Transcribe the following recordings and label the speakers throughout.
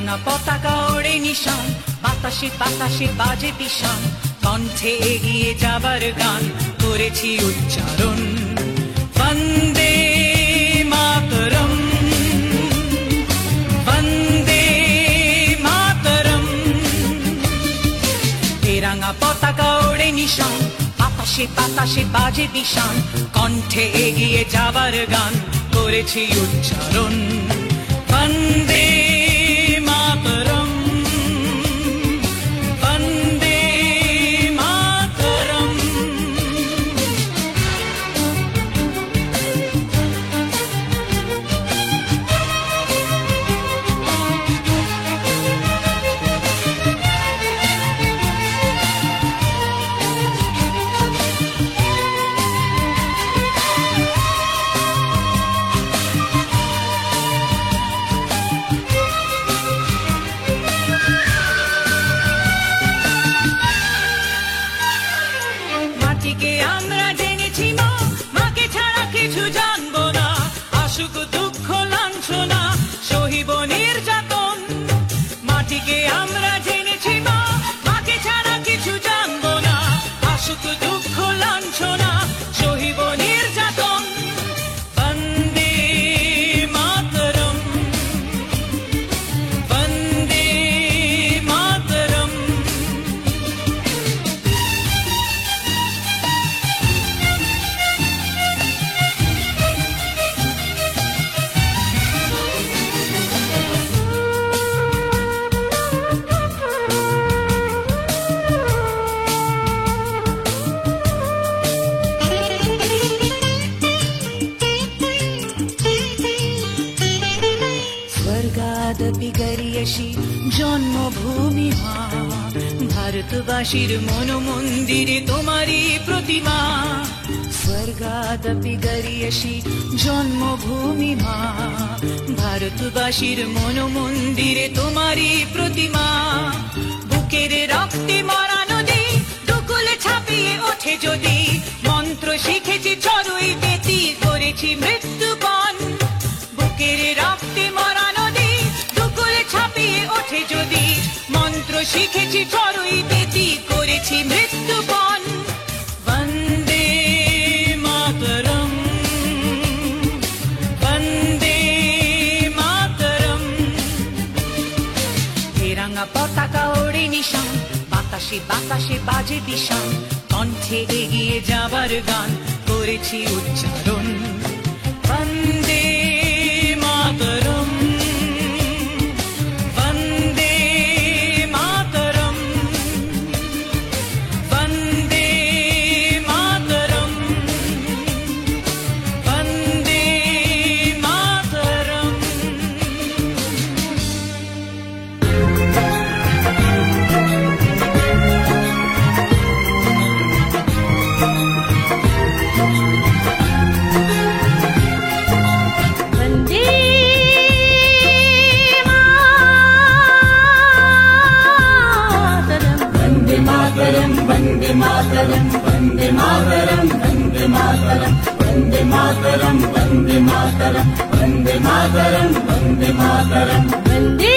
Speaker 1: তেরাঙা পতাকা ওড়ে নিশান, বাতাসে বাতাসে বাজে পিশান, কণ্ঠে এগিয়ে যাবার গান করেছি উচ্চারণ। বন্দে মাতরম, বন্দে মাতরম। তেরাঙা পতাকা ওড়ে নিশান, বাতাসে বাতাসে বাজে পিশান, কণ্ঠে এগিয়ে যাবার গান করেছি উচ্চারণ। বন্দে মাতরম, বন্দে মাতরম। মাটিকে আমরা জেনেছি মা, মাকে ছাড়া কিছু জানবো না। আসুক দুঃখ লাঞ্ছনা, সহিব নির্যাতন। মাটিকে আমরা জেনেছি মা, মাকে ছাড়া কিছু জানবো না। আসুক দুঃখ লাঞ্ছনা, সহিব নির্যাতন। বন্দে মাতরম, বন্দে মাতরম। স্বর্গাদপি গরিয়সী জন্মভূমি মা, ভারতবাসীর মন মন্দিরে তোমারই প্রতিমা। স্বর্গাদপি গরিয়সী জন্মভূমি মা, ভারতবাসীর মন মন্দিরে তোমারই প্রতিমা। বুকের রক্তে মরা নদী দুকুলে ছাপিয়ে ওঠে যদি, মন্ত্র শিখেছি চড়ুই বেতি করেছি মৃত্যুপণ। বুকের রক্তে মরা নদী দুকুলে ছাপিয়ে ওঠে যদি, মন্ত্র শিখেছি চড়ুই বেতি করেছি মৃত্যুপণ। বন্দে মাতরম, বন্দে মাতরম। তেরাঙা পতাকা ওড়ে নিশান, বাতাসে বাতাসে বাজে পিশান, কণ্ঠে এগিয়ে যাবার গান করেছি উচ্চারণ। বন্দে মাতরম, বন্দে মাতরম, বন্দে মাতরম, বন্দে মাতরম।
Speaker 2: वन्दे मातरम् वन्दे मातरम् वन्दे मातरम् वन्दे मातरम् वन्दे मातरम् वन्दे मातरम् वन्दे मातरम् वन्दे मातरम् वन्दे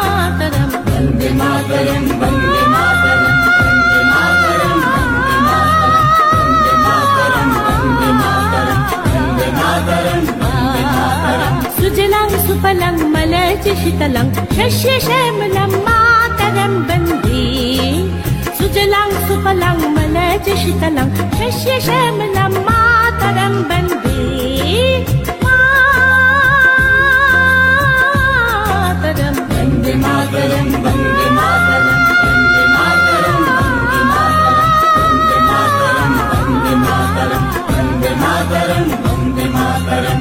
Speaker 2: मातरम् वन्दे मातरम् वन्दे मातरम् वन्दे मातरम् वन्दे मातरम् वन्दे मातरम् वन्दे मातरम् सुजलां सुफलां मलयज शीतलां शस्य श्यामलां मातरं वन्दे सुजलां सुफलां मलयज शीतलां शस्य श्यामलां मातरं वन्दे मातरं वन्दे मातरं वन्दे मातरं वन्दे मातरं वन्दे मातरं वन्दे मातरं वन्दे मातरं वन्दे मातरं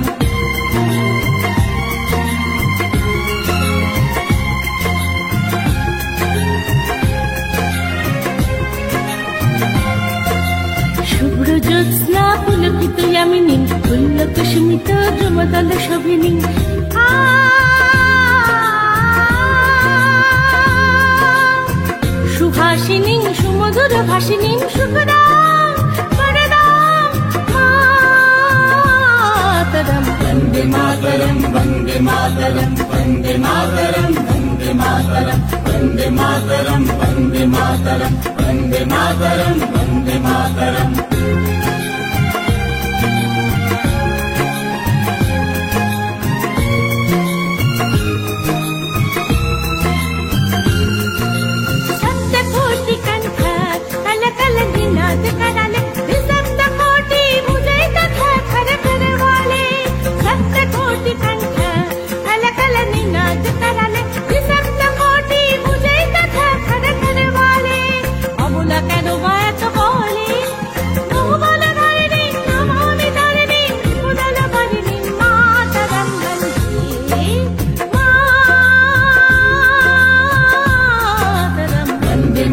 Speaker 2: শুভ্র জ্যোৎস্না পুলকিত यामिनी পুল্লকুসুমিত যমদল শোভিনী সুহাসিনী সুমধুর ভাসিনী সুখদাম বরদাম মাতরম वन्दे मातरम् वन्दे मातरम् वन्दे मातरम् वन्दे मातरम् वन्दे मातरम् वन्दे मातरम् वन्दे मातरम् वन्दे मातरम् वन्दे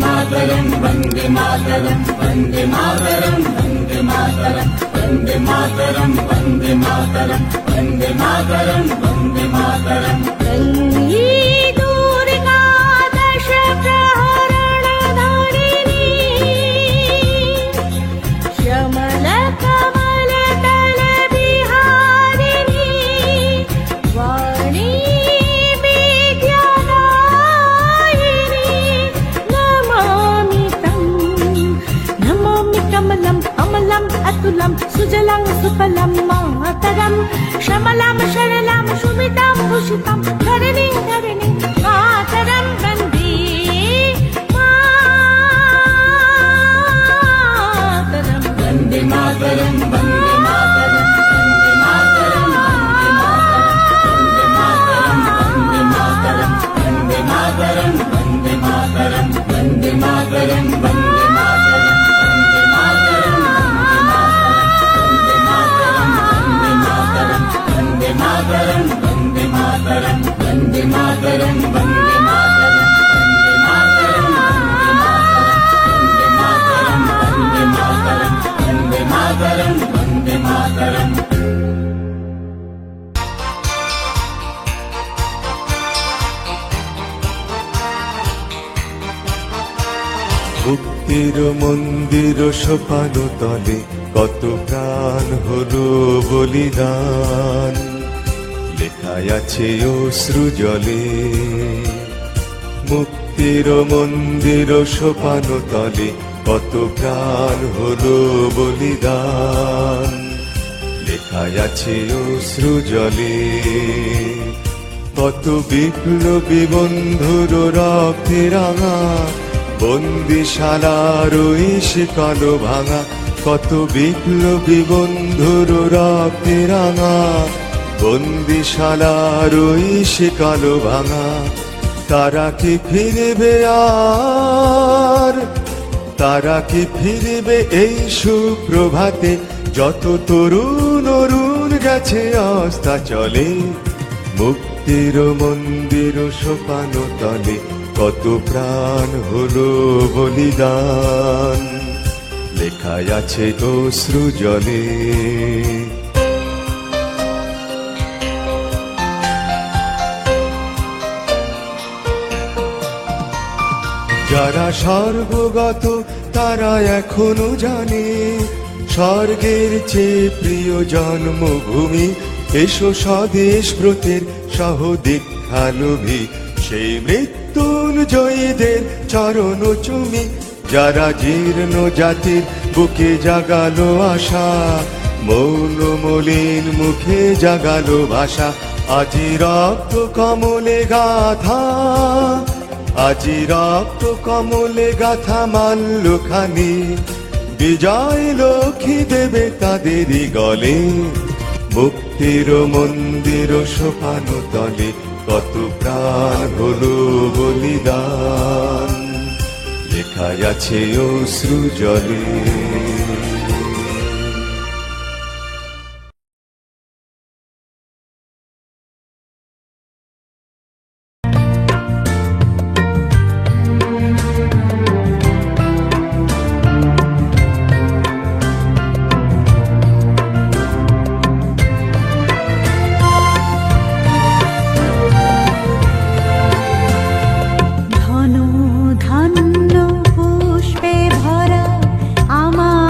Speaker 2: मातरम् वन्दे मातरम् वन्दे मातरम् वन्दे मातरम् वन्दे मातरम् वन्दे मातरम् वन्दे मातरम्
Speaker 3: दूरिकादश प्रहरणधारिणी श्यामल कमल दल बिहारिणी वाणी विद्यादायिनी नमामि कमलम् अमलम् अतुलम् सुजलं सुफलं मातरम् श्यामलां शरलां शुभितां भूषितां धरणीं धरणीं मातरं वन्दे मातरम्
Speaker 2: वन्दे मातरम् वन्दे मातरम् वन्दे मातरम् वन्दे मातरम् वन्दे मातरम् वन्दे मातरम् वन्दे मातरम् वन्दे मातरम् वन्दे मातरम् वन्दे मातरम् वन्दे मातरम् वन्दे मातरम् वन्दे मातरम् वन्दे मातरम् वन्दे मातरम्
Speaker 4: মুক্তির মন্দির সোপান তলে কত প্রাণ হলো বলিদান লেখায় আছে অশ্রু জলে মুক্তির মন্দির সোপান তলে কত প্রাণ হলো বলিদান লেখায় আছে অশ্রু জলে কত বিপ্লবী বন্ধুর রক্তে রাঙা বন্দিশালার ওই শিকল ভাঙা কত বিপ্লবী বন্ধুর রক্তে রাঙা বন্দিশালার ওই শিকল ভাঙা তারা কি ফিরবে আর তারা কি ফিরবে এই সুপ্রভাতে যত তরুণ অরুণ গেছে অস্তা চলে মুক্তির মন্দির সোপান তলে কত প্রাণ হলো বলিদান লেখায় আছে অশ্রু জলে যারা স্বর্গগত তারা এখনো জানে স্বর্গের চেয়ে প্রিয় জন্মভূমি এসো স্বদেশ ব্রতের সহ দীক্ষালোভী সেই মৃত্যুঞ্জয়ীদের চরণ চুমি যারা জীর্ণ জাতির বুকে জাগালো আশা মৌন মলিন মুখে জাগালো ভাষা আজি রক্ত কমলে গাথা আজি রক্ত কমলে গাথা মাল্যখানি বিজয় লক্ষ্মী দেবে তাদেরই গলে মুক্তির মন্দির সোপান তলে কত প্রাণ হলো বলিদান লেখায় আছে অশ্রু জলে
Speaker 3: ধন্য পুষ্পে ভরা আমার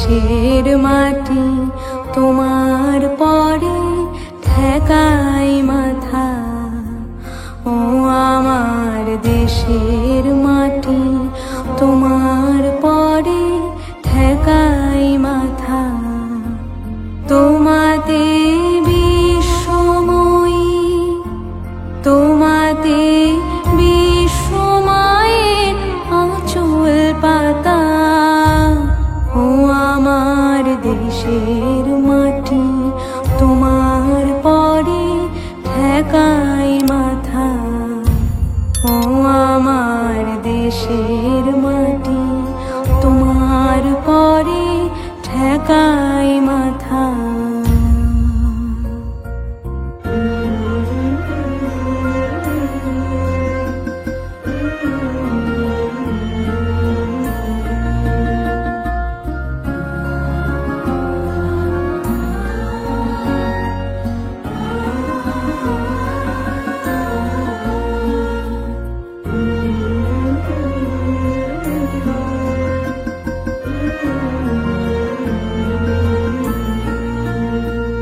Speaker 3: দেশের মাটি তোমার পরে ঠেকাই মাথা। ও আমার দেশের মাটি তোমার পরে ঠেকাই মাথা। তোমাতে বিশ্বময়ী, তোমাতে বিশ্বমায়ের আঁচল পাতা। ও আমার দেশের মাটি তোমার পরে ঠেকাই মাথা। ও আমার দেশের মাটি তোমার পরে ঠেকাই মাথা।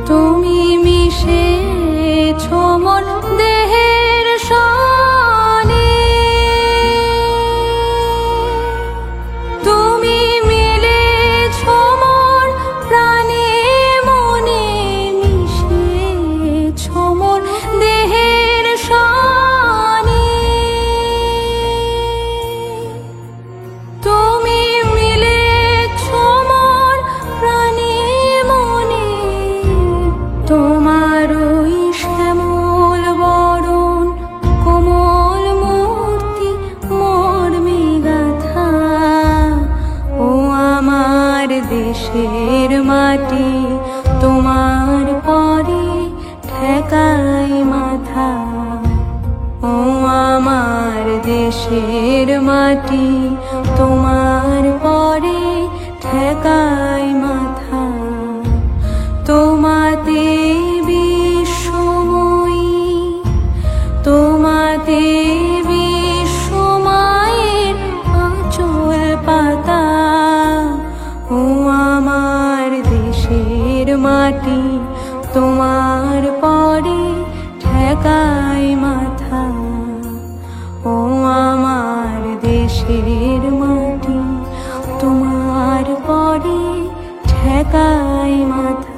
Speaker 3: তুমি মিশেছ মন দেহের সনে, তুমি মিলেছ মন প্রাণে মনে, মিশেছ মন দেহের সনে। তুমি মিলেছ মন প্রাণে মনে, তোমার ওই শ্যামল বরণ কোমল মূর্তি মর্মে গাথা। ও আমার দেশের মাটি তোমার পরে ঠেকাই মাথা। ও আমার দেশের মাটি তোমার পরে ঠেকাই মাথা। তোমাতে বিশ্বময়ী, তোমাতে বিশ্বমায়ের আঁচল পাতা। ও আমার দেশের মাটি তোমার পরে ঠেকাই মাথা। ও আমার দেশের মাটি তোমার পরে ঠেকাই মাথা।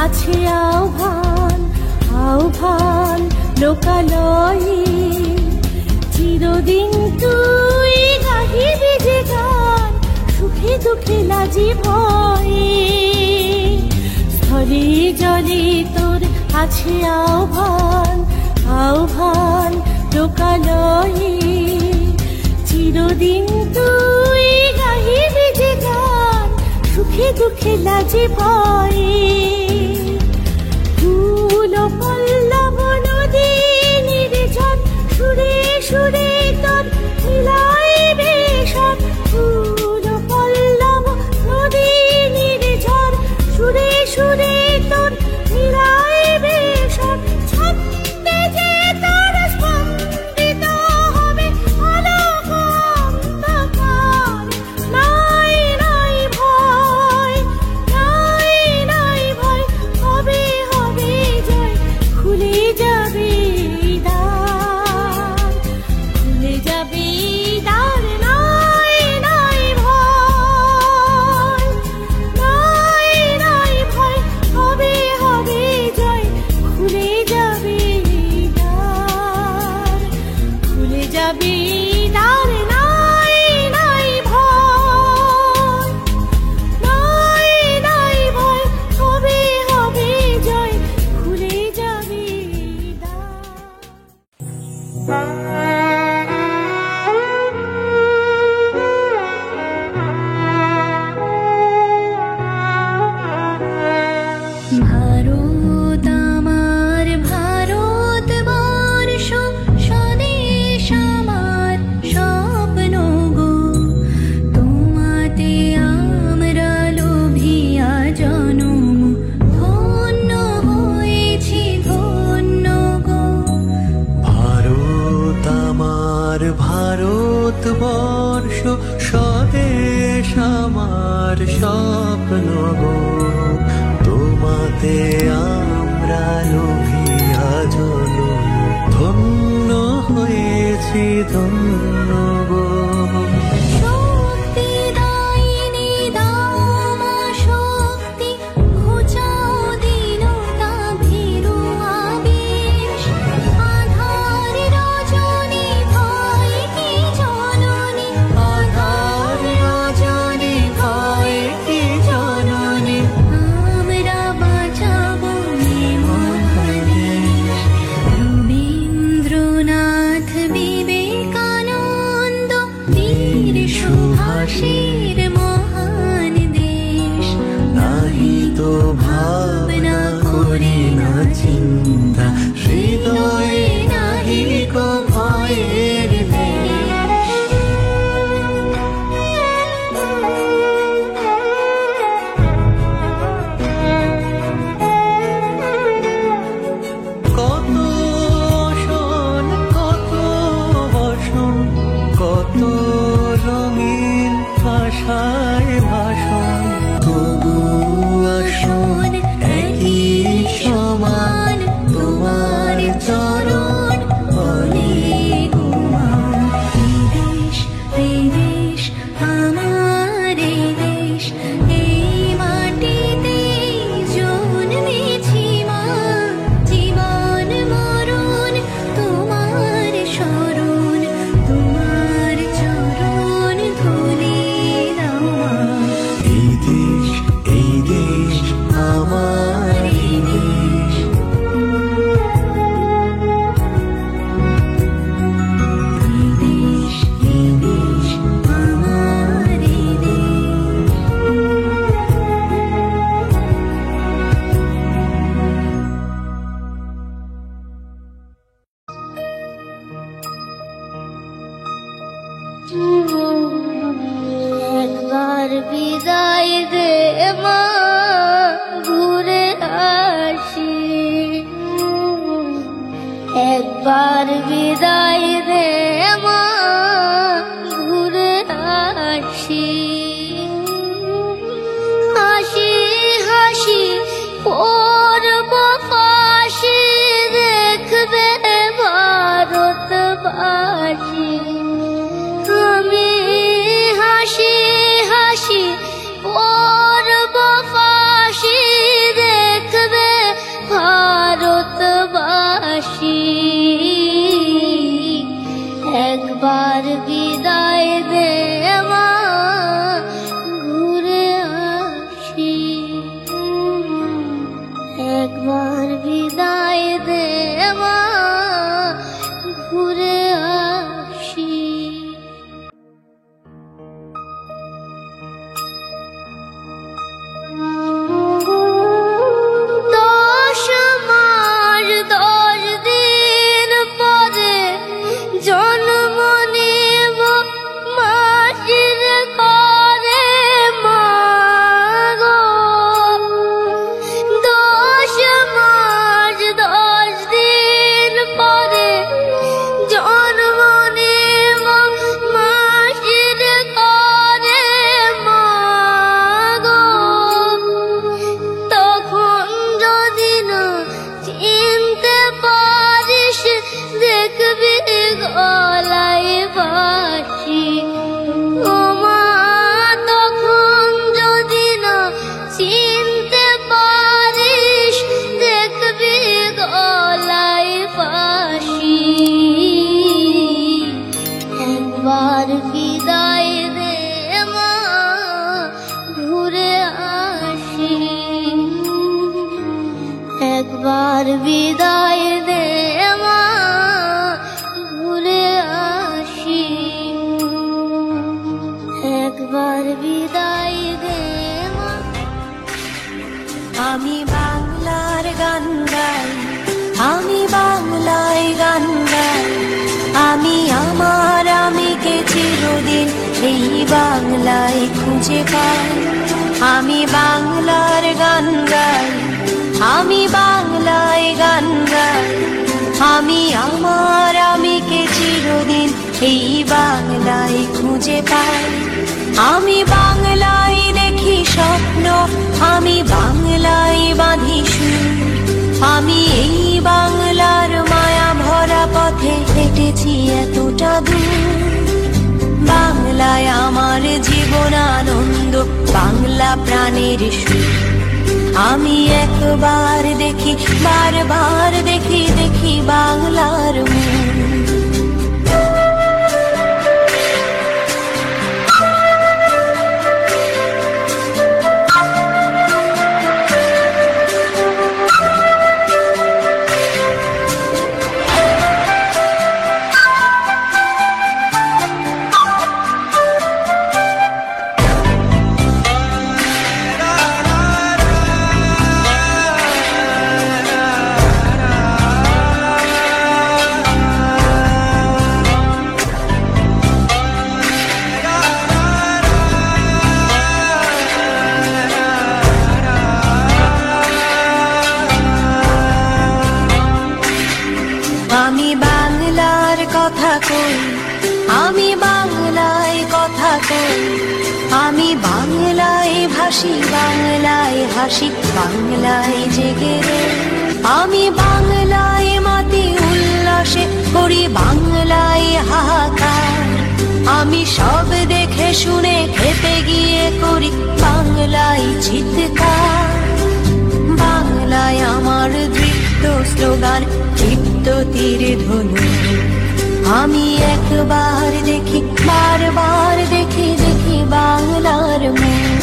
Speaker 3: আছে আহ্বান আহ্বান লোকালয়ে, চিরদিন তুই গাহিবি যে গান, সুখে দুঃখে লাজি ভয়ে। স্থলে জলে তোর আছে আহ্বান আহ্বান লোকালয়ে, চিরদিন তুই গাহিবি যে গান, সুখে দুঃখে লাজে ভয়ে। ফুল পল্লব নদী নির্জন, সুরে সুরে তোর মিলাইবে সব। ফুল পল্লব নদী নির্জন, সুরে সুরে তোর মিলাইবে সব। ছন্দে যে তোর স্পন্দিত হবে আলোক অন্ধকার। নাই নাই ভয়, নাই নাই ভয়, হবে হবে জয়। খুলে যাবে দ্বার, খুলে যাবে দ্বার। নাই নাই ভয়, নাই নাই ভয়, হবে হবে জয়। খুলে যাবে দ্বার, খুলে যাবে দ্বার। নাই নাই ভয়, নাই নাই ভয়, হবে হবে জয়। খুলে যাবে দ্বার। ভারত আমার ভারতবর্ষ, স্বদেশ আমার স্বপ্ন গো। তোমাতে আমরা লোভিয়া জনম, ধন্য হয়েছি ধন্য গো।
Speaker 5: ভারত আমার ভারতবর্ষ, স্বদেশ আমার স্বপ্ন গো। তোমাতে আমরা লোভিয়া জনম, ধন্য হয়েছি ধন্য গো।
Speaker 3: শক্তি দায়িনী দামা শক্তি, ঘুচাও দীনতা ভীরু আবেশ। আধার রজনী ভয় কি জননী, আধার রজনী ভয় কি জননী। আমরা বাঁচাবো এ মহাদেশ। রবীন্দ্রনাথ বিবেকানন্দ, বীর সুভাষের মহান দেশ।
Speaker 5: নাহি তো ভাবনা করি না চিন্তা, হৃদয়ে নাহি কো ভয়ের দেশ। কত শোন কত বসন, কত রঙিন ভাষায় ভাষণ। তবু আসন একই সমান, তোমার চরণ বলে গুমান। এই দেশ আমার এই দেশ, এই মাটিতে জন্মেছি মা। জীবন মরণ তোমার শরণ, তোমার চরণ ধুলি দাও মা। এই দেশ আমার এই দেশ। এই দেশ আমার এই দেশ।
Speaker 3: একবার বিদায় দে মা, ঘুরে আসি। একবার বিদায় দে মা, ঘুরে আসি। হাসি হাসি পড়ব ফাঁসি, দেখবে ভারতবাসী। আমি হাসি হাসি পড়ব ফাঁসি, দেখবে ভারতবাসী। একবার বিদায় দে মা,
Speaker 5: এবার বিদায় দে মা।
Speaker 3: আমি বাংলার গান গাই, আমি বাংলায় গান গাই, আমি আমার আমিকে চিরদিন এই বাংলায় খুঁজে পাই। আমি বাংলার গান গাই, আমি বাংলায় গান গাই, আমি আমার আমিকে চিরদিন এই বাংলায় খুঁজে পাই। আমি বাংলায় দেখি স্বপ্ন, আমি বাংলায় বাঁধি সুর, আমি এই বাংলার মায়া ভরা পথে হেঁটেছি এতটা দূর। বাংলায় আমার জীবন আনন্দ, বাংলা প্রাণের সুর। আমি একবার দেখি, বারবার দেখি, দেখি বাংলার মুখ। আমি বাংলার কথা কই, আমি বাংলায় কথা কই, আমি বাংলায় ভাসি, বাংলায় হাসি, বাংলায় জেগে রে। আমি বাংলায় মাতি উল্লাসে করি, বাংলায় হাহাকার। আমি সব দেখে শুনে খেতে গিয়ে করি বাংলায় চিৎকার। বাংলায় আমার দৃপ্ত স্লোগান, দৃপ্ত তীর ধনু। আমি একবার দেখি, বারবার দেখি, দেখি বাংলার মুখ।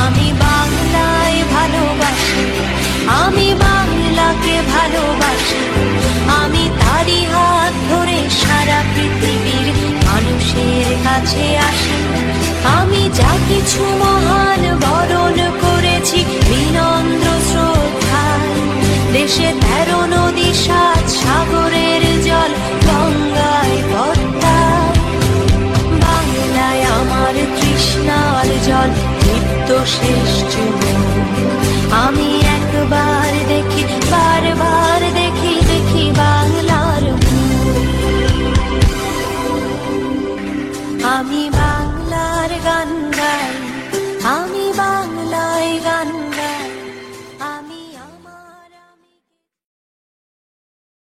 Speaker 3: আমি বাংলায় ভালোবাসি, আমি বাংলাকে ভালোবাসি, আমি তারই হাত ধরে সারা পৃথিবীর মানুষের কাছে আসি। আমি যা কিছু মহান বরণ করেছি বিনম্র শ্রদ্ধায়, দেশে 13 নদী 7 সাগরের জল, গঙ্গায় পদ্মায়। বাংলায় আমার তৃষ্ণার জল, নিত্য শেষ জীবন। আমি একবার দেখি, বারবার দেখি, দেখি বাংলার মুখ। আমি